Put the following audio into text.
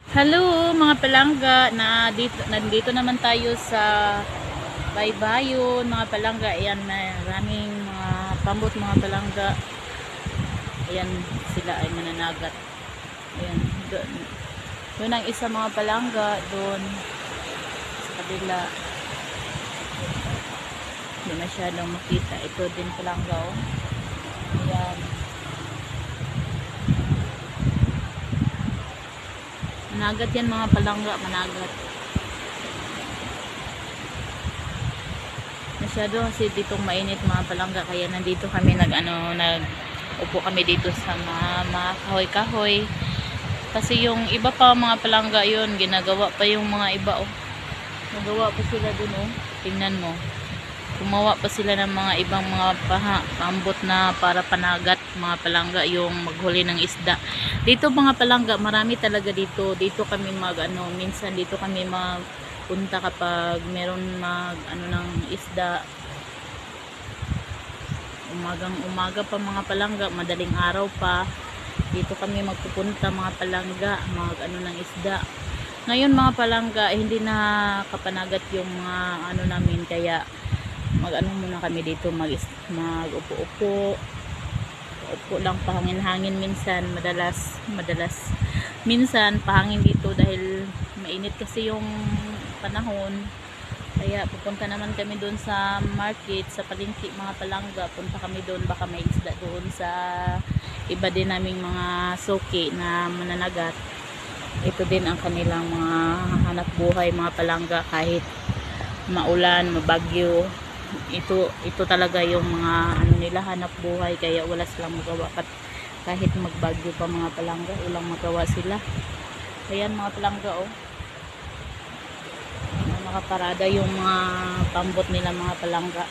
Hello mga palangga, nandito naman tayo sa Baybayon mga palangga. Ayan, maraming mga pambot mga palangga. Ayan, sila ay mananagat. Ayan, doon ang isa mga palangga, doon sa kabila. Hindi masyadong makita. Ito din palangga, oh. Ayan. Managat yan mga palangga, managat. Masyado kasi ditong mainit mga palangga, kaya nandito kami upo kami dito sa mga kahoy-kahoy. Kasi yung iba pa mga palangga yun, ginagawa pa yung mga iba, oh. Nagawa pa sila dun, oh. Tingnan mo. Gumawa pa sila ng mga ibang mga pambot na para panagat mga palangga, yung maghuli ng isda. Dito mga palangga, marami talaga dito. Dito kami minsan dito kami magpunta kapag meron ng isda. Umaga pa mga palangga, madaling araw pa. Dito kami magpupunta mga palangga, ng isda. Ngayon mga palangga, hindi na kapanagat yung mga namin, kaya muna kami dito, mag-upo-upo lang, pahangin-hangin minsan, madalas minsan pahangin dito dahil mainit kasi yung panahon. Kaya pupunta naman kami doon sa market, sa palengke mga palangga. Punta kami doon, baka may isda doon sa iba din naming mga suki na mananagat. Ito din ang kanilang mga hanap buhay mga palangga, kahit maulan, mabagyo. Ito talaga yung mga nila, hanap buhay, kaya wala silang magawa. Kahit magbagyo pa mga palangga, walang magawa sila. Ayan mga palangga, oh. Nakaparada yung mga pambot nila mga palangga.